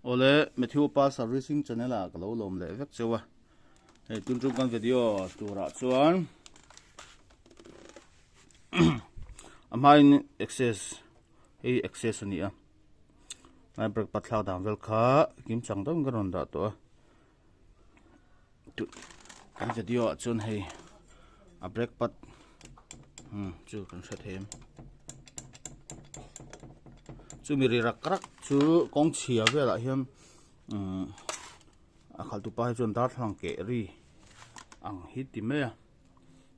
Ole Matthew Pa Servicing Channel a kalo lom le vek chewa hei tun chung kan video tura chuan amain access hei access ania mai brake patla dang vel kha kim chang dong garon da to tu kan video chun hei a brake pat chu kan set hem chu mi ri rak rak chu kong chia vela hiam a khal tu pa chun dar thlang ke ri ang hi ti me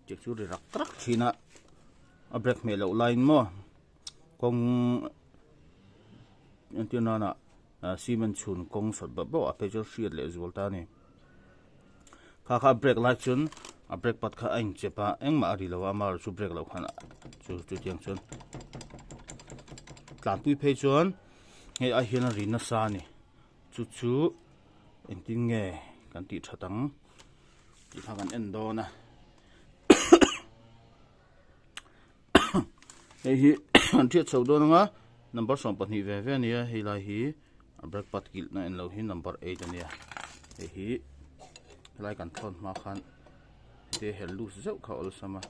che chu ri rak rak thina a brake me lo line mo kong antina na siam chun kong sot ba bo a petrol shiat le zul ta ni kha brake light chun a brake pat kha ain chepa engma ri lo amar chu brake lo khana chu tiang chun tlan tui phei chuan he a hian a rin na sa ni chu enting nge kan ti thatang ti thakan endo na hi an thiat chho do nga number som pani ve ve nia hi lai hi brake pat kil na en lo hi number 8 ania hi lai kan thon ma khan te hel lu zau kha ol sama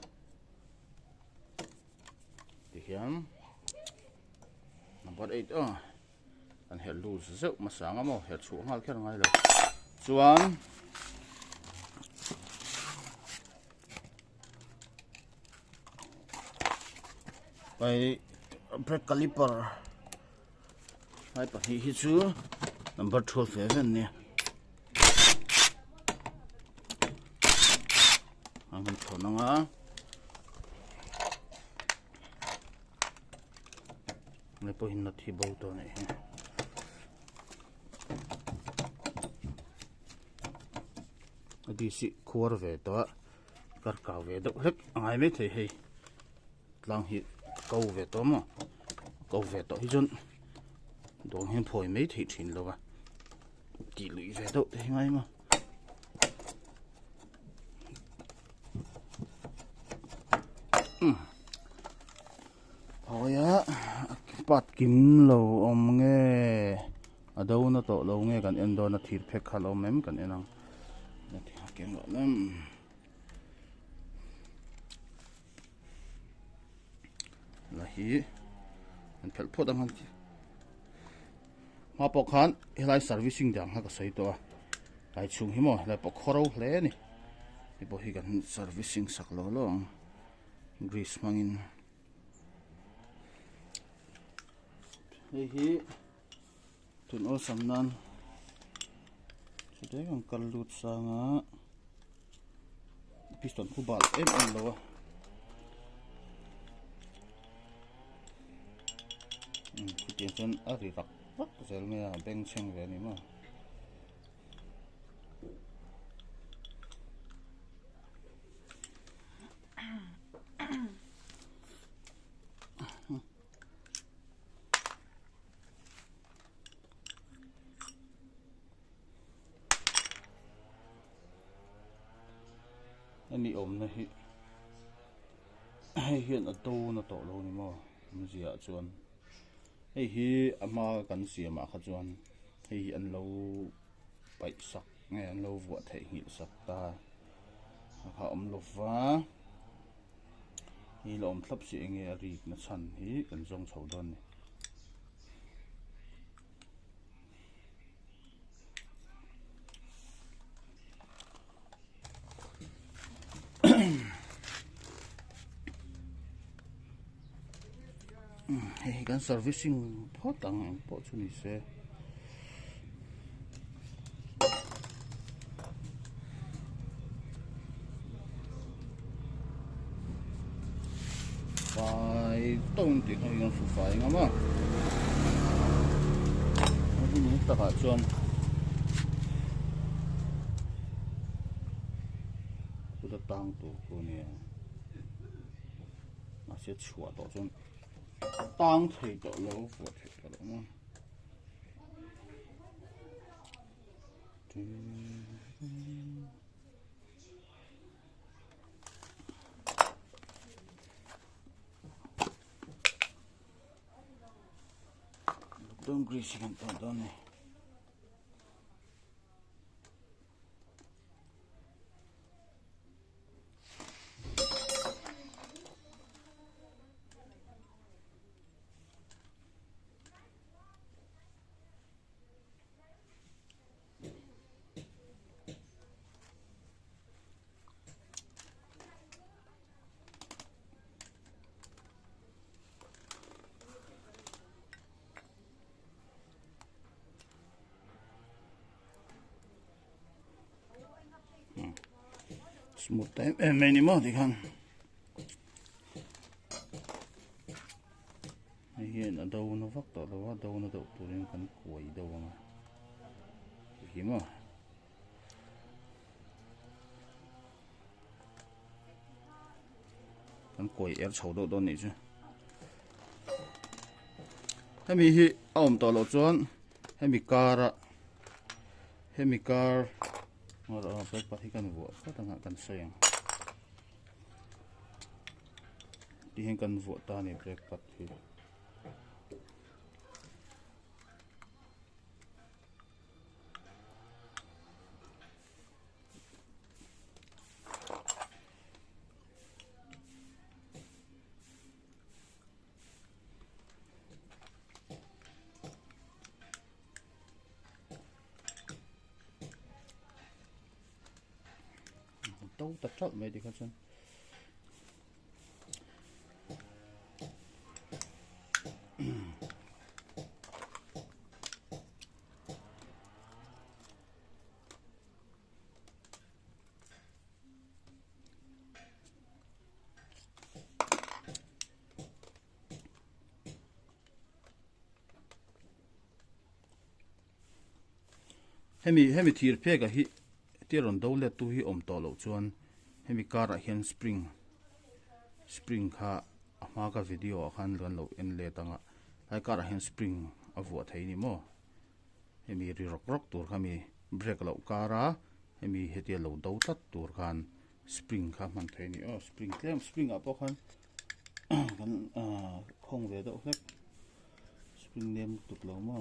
ti hiam number 8 an hel lu zau ma sanga mo hel chu ngal kher ngai lo chuan by brake caliper hai pa hi chu number 12 7 ne ang thon nga ne po hin na thi bo to ne adi si khor ve to kar ka ve do hek ai me thei hei tlang hi câu về to mà câu về to hi chun dong hen phoi mấy thei thin lo wa ti lui về to thế ngay mà thôi á bắt kim lo om nghe ở đâu nó to lo nghe kan endo na thir phek khalo mem kan enang na thi kem lo nam là hi an phel phot ang han ma pok khan helai servicing dang ha ka sei to lai chung hi mo lai pok khoro hle ni hi bo hi kan servicing sak lo long grease mangin hi tun o samnan chute kan kallut sanga piston khubal em lo tiền chân ở thì rắc rắc rồi nghe bên xem về này mà anh đi ôm này hay hiện ở đâu nó tổ lâu này mà không gì ạ chuan hei hi ama kan siam a kha chuan hei an lo pai sak nge an lo vuah thei ngil sak ta kha om lova hi lo om thlap si nge a rik na chan hi kan zong chho don ni hei kan servicing photang po chu ni se phải tông thì hay gan phải ngắm à cái này ta phải chọn cái tang tu của này nó sẽ chua đó chọn tang thì đó lâu vừa thì đó mà Don't grease again, don't một tay em mày đi mà thì khăn hiện ở đâu nó vắt tỏ đâu đâu nó đậu tụi nên cần quẩy đâu mà hiếm à cần quẩy er chầu đâu đâu này chứ hay mi hi ông tỏ lộ chuan hay mi car ngồi ở bên bát hi cần vua có thằng cần sayang đi hen cần vua ta này break bát hi đâu tất cả mấy đi khăn chân hay mi thir phê hi tia ron đâu lệ tu hi om to lo chuan hay mi car a hian spring kha ama ka video khan lon lo en le tanga hai car a hian spring a vuah thei ni mo hay mi ri rok tur kha mi brake lo kara hay mi hetia lo do tat tur khan spring kha man thei ni spring a po khan kan khong ve do hlek spring nem tuk lo mo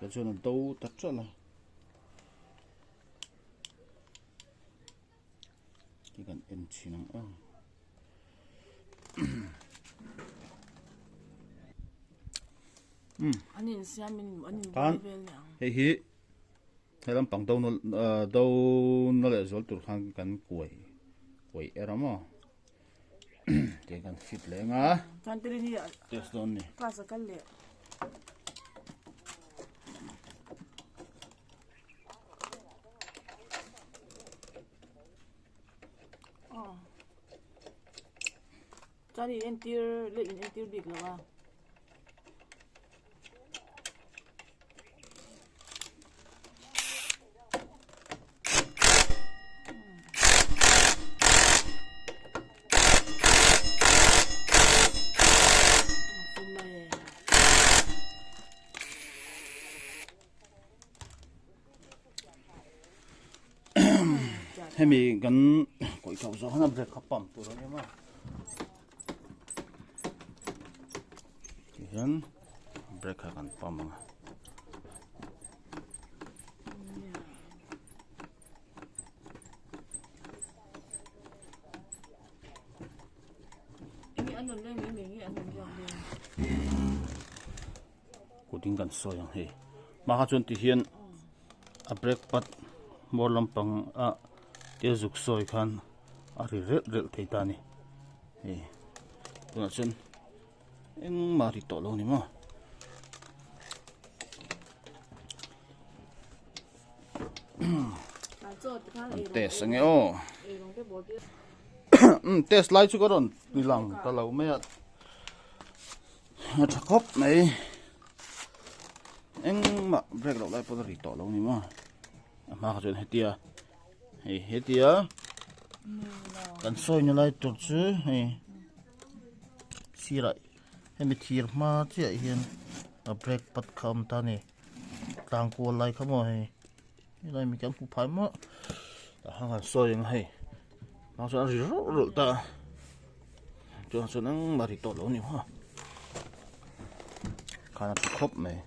cái chỗ nó đâu tắt ra là cái cần em chỉ năng anh siam anh kan hei hi hay làm bằng đâu nó lại rồi tụt khang cần quẩy eramo cái cần fit lên à kan tiri ni test don ni pasa kalle Tadi entir le in entir big lawa. hay mi gần quẩy cầu gió nó break khắp bầm tụi nó mà hiền break khá gần bầm mà cố định gần soi yang he mà chọn thì hiền a break pat mor lampang a tia zuk soi khan a rel thei ta ni he tuna chun eng ma ri to lo ni ma test nge o test lai chu karon nilang ta lo me a thakop nei eng ma break lo lai po ri to lo ni ma mà chọn hetia kan soi như lai tur chu hei si lại hay mi thir ma chi hian a break pat kham ta ni tang ko lai khamo hei lai mi kan pu phai ma hang soi ang hei ma so ri ro ta cho nang ma ri to lo ni ha kana khop mai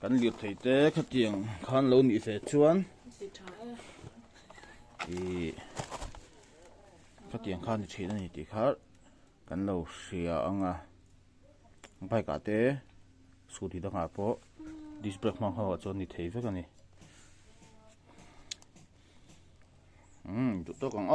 kan liệp thấy té khát tiếng khan lâu nị phải chuan thì khát tiếng khan thì này thì khác kan lâu xìa ang à bay cả té scooty đó ngã po disc brake mang ho chuan ni thei vek ani tụt to kang